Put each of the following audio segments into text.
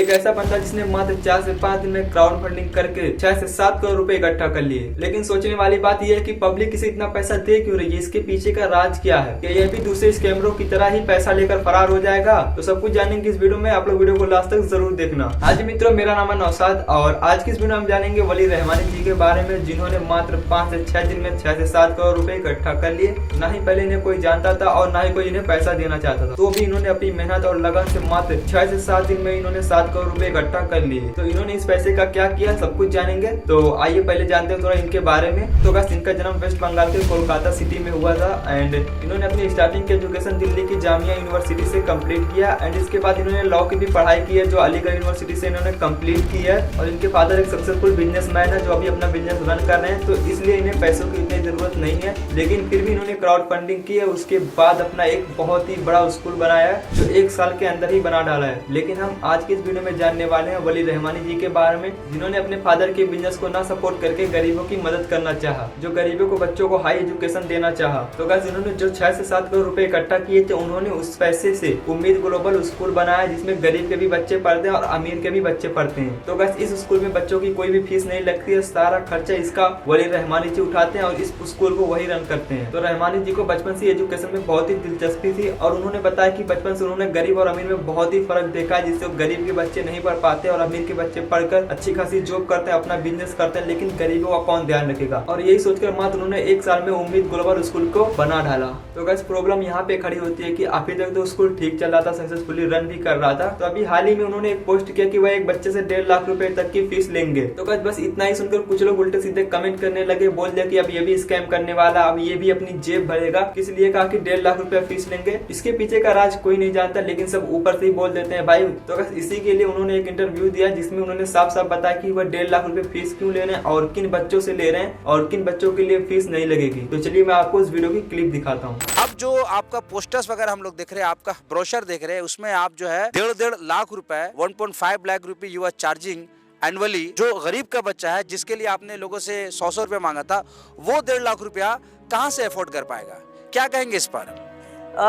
एक ऐसा बंदा जिसने मात्र 4 से 5 दिन में क्राउड फंडिंग करके 6 से 7 करोड़ रुपए इकट्ठा कर लिए। लेकिन सोचने वाली बात यह है कि पब्लिक इसे इतना पैसा दे क्यों रही है, इसके पीछे का राज क्या है? क्या यह भी दूसरे स्कैमरों की तरह ही पैसा लेकर फरार हो जाएगा? तो सब कुछ जानेंगे इस वीडियो में, आप लोग वीडियो को लास्ट तक जरूर देखना। हाँ जी मित्रों, मेरा नाम है नौशाद और आज की इस वीडियो में हम जानेंगे वली रहमानी जी के बारे में, जिन्होंने मात्र 5 से 6 दिन में 6 से 7 करोड़ रुपए इकट्ठा कर लिए। ना ही पहले इन्हें कोई जानता था और ना ही कोई इन्हें पैसा देना चाहता था, तो भी इन्होंने अपनी मेहनत और लगन से मात्र 6 से 7 दिन में इन्होंने 7 करोड़ रुपए इकट्ठा कर लिए। तो इन्होंने इस पैसे का क्या किया, सब कुछ जानेंगे। तो आइए पहले जानते हैं थोड़ा इनके बारे में। तो बस इनका जन्म वेस्ट बंगाल के कोलकाता सिटी में हुआ था एंड इन्होंने अपनी स्टार्टिंग की एजुकेशन दिल्ली की जामिया यूनिवर्सिटी से कंप्लीट किया एंड इसके बाद इन्होंने लॉ की भी पढ़ाई की है, जो अलीगढ़ यूनिवर्सिटी से इन्होंने कंप्लीट की है। और इनके फादर एक सक्सेसफुल बिजनेसमैन है जो अभी अपना बिजनेस रन कर रहे हैं, तो इसलिए इन्हें पैसों की इतनी जरूरत नहीं है। लेकिन फिर भी इन्होंने क्राउड फंडिंग की है, उसके बाद अपना एक बहुत ही बड़ा स्कूल बनाया है जो 1 साल के अंदर ही बना डाला है। लेकिन हम आज की इस वीडियो में जानने वाले हैं वली रहमानी जी के बारे में, जिन्होंने अपने फादर के बिजनेस को ना सपोर्ट करके गरीबों की मदद करना चाहा, जो गरीबों को बच्चों को हाई एजुकेशन देना चाहा। तो गाइस इन्होंने जो 6 से 7 करोड़ रुपए इकट्ठा किए थे, उन्होंने उस पैसे से उम्मीद ग्लोबल स्कूल बनाया जिसमें गरीब के भी बच्चे पढ़ते हैं और अमीर के भी बच्चे पढ़ते हैं। तो गाइस इस स्कूल में बच्चों की कोई भी फीस नहीं लगती है, सारा खर्चा इसका वली रहमानी जी उठाते हैं और इस स्कूल को वही रन करते हैं। तो रहमानी जी को बचपन से एजुकेशन में बहुत ही दिलचस्पी थी और उन्होंने बताया कि बचपन से उन्होंने गरीब और अमीर में बहुत ही फर्क देखा है, जिससे गरीब के बच्चे नहीं पढ़ पाते और अमीर के बच्चे पढ़कर अच्छी खासी जॉब करते हैं, अपना बिजनेस करते हैं, लेकिन गरीबों का कौन ध्यान रखेगा। और यही सोचकर मात्र उन्होंने 1 साल में उम्मीद ग्लोबल स्कूल को बना डाला। तो गाइस प्रॉब्लम यहाँ पे खड़ी होती है कि अभी तक तो स्कूल ठीक चल रहा था, सक्सेसफुली रन भी कर रहा था। तो अभी हाल ही में उन्होंने एक पोस्ट किया कि वह एक बच्चे से 1.5 लाख रुपए तक की फीस लेंगे। तो गाइस बस इतना ही सुनकर कुछ लोग उल्टे सीधे कमेंट करने लगे, बोल दिया कि अब ये भी स्कैम करने वाला, अब ये भी अपनी जेब भरेगा, इसलिए कहा कि 1.5 लाख रुपया फीस लेंगे। इसके पीछे का राज कोई नहीं जानता, लेकिन सब ऊपर से ही बोल देते हैं भाई। तो बस इसी के लिए उन्होंने एक इंटरव्यू दिया जिसमें उन्होंने साफ साफ बताया कि वह 1.5 लाख रुपए फीस क्यों ले रहे हैं और किन बच्चों से ले रहे हैं और किन बच्चों के लिए फीस नहीं लगेगी। तो चलिए मैं आपको इस वीडियो की क्लिप दिखाता हूँ। अब जो आपका पोस्टर्स वगैरह हम लोग देख रहे हैं, आपका ब्रोशर देख रहे हैं, उसमें आप जो है 1.5 लाख रुपए 1.5 लाख रुपए यू आर चार्जिंग एनुअली। जो गरीब का बच्चा है जिसके लिए आपने लोगों से 100 रुपए मांगा था, वो 1.5 लाख रुपया कहाँ से अफोर्ड कर पाएगा? क्या कहेंगे इस पर?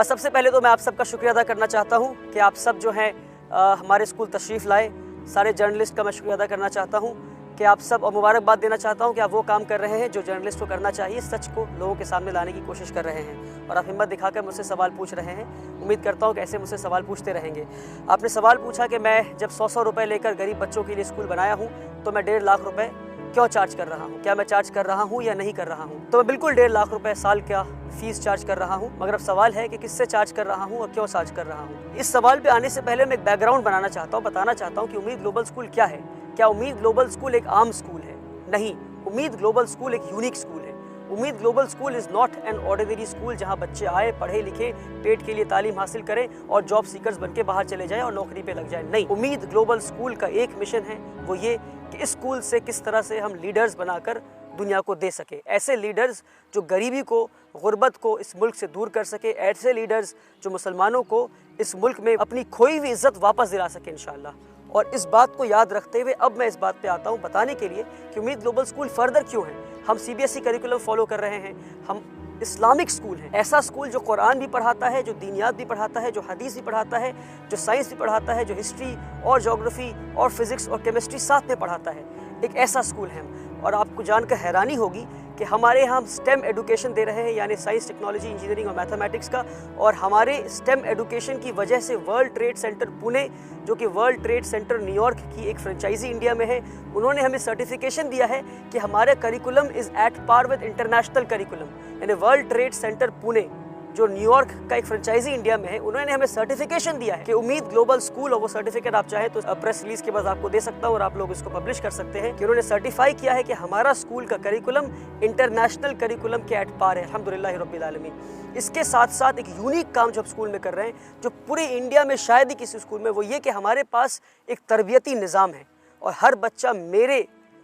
सबसे पहले तो मैं आप सबका शुक्रिया अदा करना चाहता हूँ कि आप सब जो है हमारे स्कूल तशरीफ़ लाए। सारे जर्नलिस्ट का मैं शुक्रिया अदा करना चाहता हूँ कि आप सब, और मुबारकबाद देना चाहता हूँ कि आप वो काम कर रहे हैं जो जर्नलिस्ट को करना चाहिए, सच को लोगों के सामने लाने की कोशिश कर रहे हैं और आप हिम्मत दिखाकर मुझसे सवाल पूछ रहे हैं। उम्मीद करता हूँ कि ऐसे मुझसे सवाल पूछते रहेंगे। आपने सवाल पूछा कि मैं जब 100 रुपये लेकर गरीब बच्चों के लिए स्कूल बनाया हूँ तो मैं 1.5 लाख रुपये क्यों चार्ज कर रहा हूँ, क्या मैं चार्ज कर रहा हूँ या नहीं कर रहा हूँ? तो मैं बिल्कुल 1.5 लाख रुपए साल का फीस चार्ज कर रहा हूँ। मगर अब सवाल है कि किससे चार्ज कर रहा हूँ और क्यों चार्ज कर रहा हूँ। इस सवाल पे आने से पहले मैं एक बैकग्राउंड बनाना चाहता हूँ, बताना चाहता हूँ कि उम्मीद ग्लोबल स्कूल क्या है। क्या उम्मीद ग्लोबल स्कूल एक आम स्कूल है? नहीं, उम्मीद ग्लोबल स्कूल एक यूनिक स्कूल है। उम्मीद global school is not an ordinary school जहां बच्चे आए, पढ़े लिखे, पेट के लिए तालीम हासिल करें और जॉब सीकर्स बन के बाहर चले जाएं और नौकरी पे लग जाएं। नहीं, उम्मीद ग्लोबल स्कूल का एक मिशन है, वो ये कि इस स्कूल से किस तरह से हम लीडर्स बनाकर दुनिया को दे सके। ऐसे लीडर्स जो गरीबी को, गुर्बत को इस मुल्क से दूर कर सके। ऐसे लीडर्स जो मुसलमानों को इस मुल्क में अपनी खोई हुई इज्जत वापस दिला सके इंशाअल्लाह। और इस बात को याद रखते हुए अब मैं इस बात पे आता हूँ बताने के लिए कि उम्मीद ग्लोबल स्कूल फर्दर क्यों है। हम CBSE करिकुलम फॉलो कर रहे हैं, हम इस्लामिक स्कूल है, ऐसा स्कूल जो कुरान भी पढ़ाता है, जो दीनियात भी पढ़ाता है, जो हदीस भी पढ़ाता है, जो साइंस भी पढ़ाता है, जो हिस्ट्री और ज्योग्राफी और फिजिक्स और केमिस्ट्री साथ में पढ़ाता है। एक ऐसा स्कूल है। और आपको जानकर हैरानी होगी कि हमारे यहाँ हम स्टेम एडुकेशन दे रहे हैं, यानी साइंस, टेक्नोलॉजी, इंजीनियरिंग और मैथमेटिक्स का। और हमारे स्टेम एडुकेशन की वजह से वर्ल्ड ट्रेड सेंटर पुणे, जो कि वर्ल्ड ट्रेड सेंटर न्यूयॉर्क की एक फ्रेंचाइजी इंडिया में है, उन्होंने हमें सर्टिफिकेशन दिया है कि हमारे curriculum is at par with international curriculum. यानी वर्ल्ड ट्रेड सेंटर पुणे जो न्यूयॉर्क का एक फ्रेंचाइजी इंडिया में है, उन्होंने हमें सर्टिफिकेशन दिया है कि उम्मीद ग्लोबल स्कूल, और वो सर्टिफिकेट आप चाहें तो प्रेस रिलीज के बाद आपको दे सकता हूँ और आप लोग इसको पब्लिश कर सकते हैं कि उन्होंने सर्टिफाई किया है कि हमारा स्कूल का करिकुलम इंटरनेशनल करिकुलम के एट पार है। अल्हम्दुलिल्लाह रब्बिल आलमीन। इसके साथ साथ एक यूनिक काम जो स्कूल में कर रहे हैं, जो पूरे इंडिया में शायद ही किसी स्कूल में, वो ये कि हमारे पास एक तरबियती निज़ाम है और हर बच्चा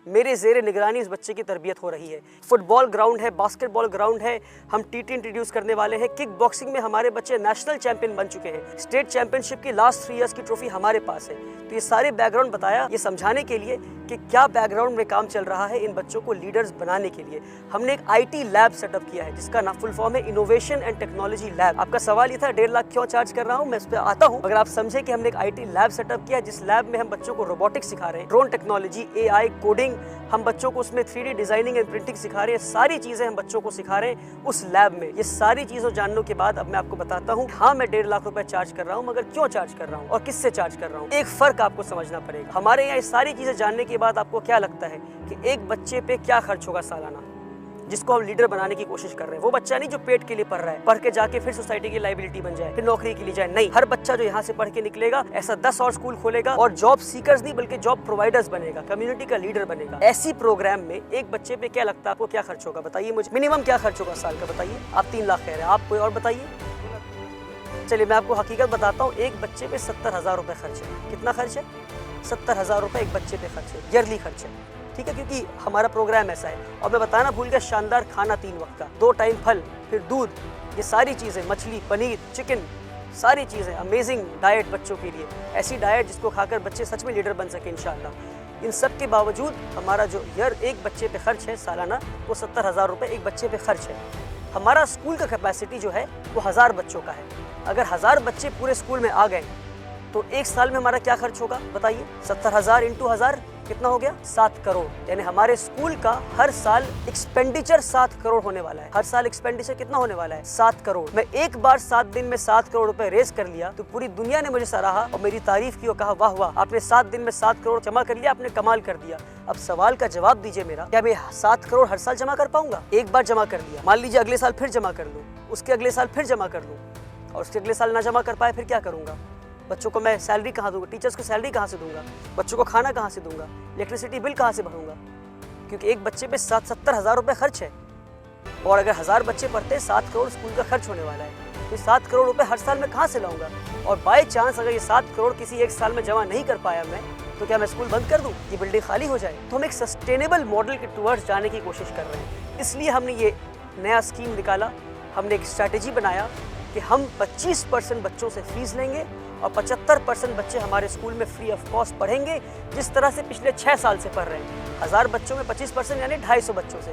मेरे ज़ेरे निगरानी इस बच्चे की तरबियत हो रही है। फुटबॉल ग्राउंड है, बास्केटबॉल ग्राउंड है, हम TT इंट्रोड्यूस करने वाले हैं। किक बॉक्सिंग में हमारे बच्चे नेशनल चैंपियन बन चुके हैं। स्टेट चैंपियनशिप की लास्ट 3 इयर्स की ट्रॉफी हमारे पास है। तो ये सारे बैकग्राउंड बताया ये समझाने के लिए कि क्या बैकग्राउंड में काम चल रहा है इन बच्चों को लीडर्स बनाने के लिए। हमने एक IT लैब सेटअप किया है जिसका नाम फुल फॉर्म है इनोवेशन एंड टेक्नोलॉजी लैब। आपका सवाल ये था 1.5 लाख क्यों चार्ज कर रहा हूँ, मैं इस पर आता हूँ। अगर आप समझे कि हमने एक IT लैब सेटअप किया जिस लैब में हम बच्चों को रोबोटिक्स सिखा रहे हैं, ड्रोन टेक्नोलॉजी, AI, कोडिंग, हम बच्चों को उसमें 3D डिजाइनिंग एंड प्रिंटिंग सिखा रहे हैं, सारी चीजें हम बच्चों को सिखा रहे हैं उस लैब में। ये सारी चीजें जानने के बाद अब मैं आपको बताता हूँ, हाँ मैं 1.5 लाख रुपए चार्ज कर रहा हूँ, मगर क्यों चार्ज कर रहा हूँ और किससे चार्ज कर रहा हूँ। एक फर्क आपको समझना पड़ेगा। हमारे यहाँ ये सारी चीजें जानने के बाद आपको क्या लगता है कि एक बच्चे पे क्या खर्च होगा सालाना, जिसको हम लीडर बनाने की कोशिश कर रहे हैं। वो बच्चा नहीं जो पेट के लिए पढ़ रहा है, पढ़ के जाके फिर सोसाइटी की लाइबिलिटी बन जाए, फिर नौकरी के लिए जाए। नहीं, हर बच्चा जो यहाँ से पढ़ के निकलेगा ऐसा 10 और स्कूल खोलेगा और जॉब सीकर्स नहीं बल्कि जॉब प्रोवाइडर्स बनेगा, कम्युनिटी का लीडर बनेगा। ऐसी प्रोग्राम में एक बच्चे पे क्या लगता है आपको क्या खर्च होगा, बताइए मुझे। मिनिमम क्या खर्च होगा साल का, बताइए। आप 3 लाख कह रहे हैं, आप कोई और बताइए। चलिए मैं आपको हकीकत बताता हूँ, एक बच्चे पे 70,000 रुपए खर्च है। कितना खर्च है? 70,000 रुपए एक बच्चे पे खर्च है, ईयरली खर्च है, ठीक है, क्योंकि हमारा प्रोग्राम ऐसा है। और मैं बताना भूल गया, शानदार खाना 3 वक्त का, 2 टाइम फल, फिर दूध, ये सारी चीज़ें, मछली, पनीर, चिकन, सारी चीज़ें, अमेजिंग डाइट बच्चों के लिए, ऐसी डाइट जिसको खाकर बच्चे सच में लीडर बन सके इंशाल्लाह। इन सब के बावजूद हमारा जो एक बच्चे पे खर्च है सालाना, वो 70,000 रुपये एक बच्चे पे खर्च है। हमारा स्कूल का कैपेसिटी जो है वो 1000 बच्चों का है। अगर 1000 बच्चे पूरे स्कूल में आ गए तो एक साल में हमारा क्या खर्च होगा बताइए। 70,000 इंटू 1000 कितना हो गया? 7 करोड़। यानी हमारे स्कूल का हर साल एक्सपेंडिचर 7 करोड़ होने वाला है। हर साल एक्सपेंडिचर कितना होने वाला है? 7 करोड़। मैं एक बार 7 दिन में 7 करोड़ रुपए रेज कर लिया तो पूरी दुनिया ने मुझे सराहा और मेरी तारीफ की और कहा वाह वाह, आपने 7 दिन में 7 करोड़ जमा कर लिया, आपने कमाल कर दिया। अब सवाल का जवाब दीजिए मेरा, क्या मैं 7 करोड़ हर साल जमा कर पाऊंगा? एक बार जमा कर लिया, मान लीजिए अगले साल फिर जमा कर लूँ, उसके अगले साल फिर जमा कर लूँ और उसके अगले साल ना जमा कर पाए, फिर क्या करूँगा? बच्चों को मैं सैलरी कहाँ दूंगा? टीचर्स को सैलरी कहाँ से दूंगा? बच्चों को खाना कहाँ से दूंगा? इलेक्ट्रिसिटी बिल कहाँ से भरूंगा? क्योंकि एक बच्चे पे 70,000 रुपये खर्च है और अगर 1000 बच्चे पढ़ते हैं 7 करोड़ स्कूल का खर्च होने वाला है। तो 7 करोड़ रुपए हर साल में कहाँ से लाऊंगा? और बाय चांस अगर ये 7 करोड़ किसी एक साल में जमा नहीं कर पाया मैं, तो क्या मैं स्कूल बंद कर दूं? ये बिल्डिंग खाली हो जाए? तो हम एक सस्टेनेबल मॉडल के टुवर्ड्स जाने की कोशिश कर रहे हैं। इसलिए हमने ये नया स्कीम निकाला, हमने एक स्ट्रैटेजी बनाया कि हम 25% बच्चों से फीस लेंगे और 75% बच्चे हमारे स्कूल में फ्री ऑफ कॉस्ट पढ़ेंगे, जिस तरह से पिछले 6 साल से पढ़ रहे हैं। 1000 बच्चों में 25% यानी 250 बच्चों से।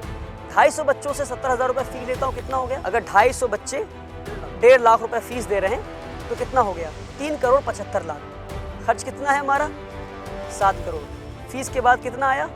250 बच्चों से 70,000 रुपये फी लेता हूँ, कितना हो गया? अगर 250 बच्चे 1.5 लाख रुपए फीस दे रहे हैं तो कितना हो गया? 3 करोड़ 75 लाख। खर्च कितना है हमारा? 7 करोड़। फीस के बाद कितना आया?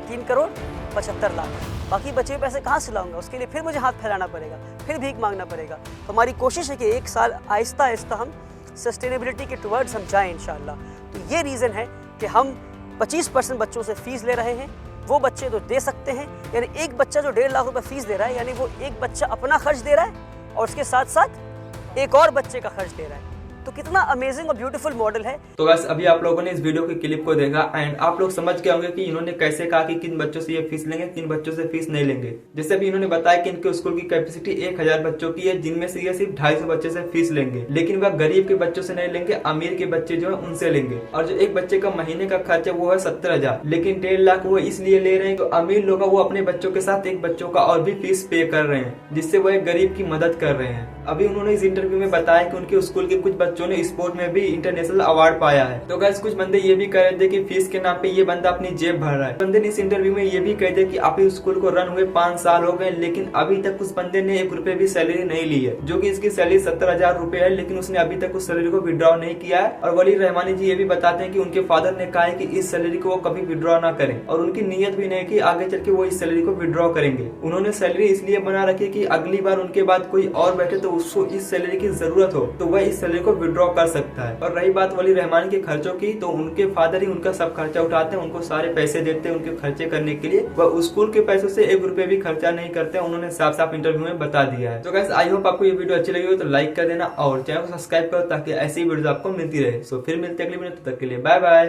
3 करोड़ 75 लाख। बाकी बचे पैसे कहाँ से लाऊंगा? उसके लिए फिर मुझे हाथ फैलाना पड़ेगा, फिर भीख मांगना पड़ेगा। तो हमारी कोशिश है कि एक साल आहिस्ता आहिस्ता हम सस्टेनेबिलिटी के टुवर्ड्स हम जाएं इंशाल्लाह। तो ये रीज़न है कि हम 25% बच्चों से फीस ले रहे हैं। वो बच्चे तो दे सकते हैं, यानी एक बच्चा जो 1.5 लाख रुपए फीस दे रहा है, यानी वो एक बच्चा अपना खर्च दे रहा है और उसके साथ साथ एक और बच्चे का खर्च दे रहा है। तो कितना अमेजिंग और ब्यूटीफुल मॉडल है। तो गाइस अभी आप लोगों ने इस वीडियो के क्लिप को देखा एंड आप लोग समझ गए होंगे कि इन्होंने कैसे कहा कि किन बच्चों से ये फीस लेंगे, किन बच्चों से फीस नहीं लेंगे। जैसे अभी इन्होंने बताया कि इनके स्कूल की कैपेसिटी 1000 बच्चों की है, जिनमें से ये सिर्फ 250 बच्चे से फीस लेंगे, लेकिन वह गरीब के बच्चों से नहीं लेंगे, अमीर के बच्चे जो है उनसे लेंगे। और जो एक बच्चे का महीने का खर्च है वो है 70,000, लेकिन 1.5 लाख वो इसलिए ले रहे हैं कि अमीर लोग वो अपने बच्चों के साथ एक बच्चों का और भी फीस पे कर रहे हैं, जिससे वो एक गरीब की मदद कर रहे हैं। अभी उन्होंने इस इंटरव्यू में बताया कि उनके स्कूल के कुछ बच्चों ने स्पोर्ट में भी इंटरनेशनल अवार्ड पाया है। तो गाइस कुछ बंदे ये भी कह रहे थे कि फीस के नाम पे ये बंदा अपनी जेब भर रहा है। बंदे ने इस इंटरव्यू में ये भी कह दिया कि अभी स्कूल को रन हुए 5 साल हो गए, लेकिन अभी तक उस बंदे ने 1 रुपए भी सैलरी नहीं ली है, जो कि इसकी सैलरी 70,000 रुपए है, लेकिन उसने अभी तक उस सैलरी को विड्रॉ नहीं किया है। और वली रहमानी जी ये भी बताते हैं कि उनके फादर ने कहा है कि इस सैलरी को वो कभी विड्रॉ ना करें और उनकी नीयत भी नहीं कि आगे चल के वो इस सैलरी को विड्रॉ करेंगे। उन्होंने सैलरी इसलिए बना रखी कि अगली बार उनके बाद कोई और बैठे तो उसको इस सैलरी की जरूरत हो तो वह इस सैलरी को विड्रॉ कर सकता है। और रही बात वली रहमानी के खर्चों की, तो उनके फादर ही उनका सब खर्चा उठाते हैं, उनको सारे पैसे देते हैं उनके खर्चे करने के लिए। वह स्कूल के पैसों से 1 रुपए भी खर्चा नहीं करते, उन्होंने साफ साफ इंटरव्यू में बता दिया है। तो गाइस आई होप आपको ये वीडियो अच्छी लगी हो तो लाइक कर देना और चैनल को सब्सक्राइब करो ताकि ऐसी वीडियो आपको मिलती रहे। सो फिर मिलते हैं अगली वीडियो, तब तक के लिए बाय बाय।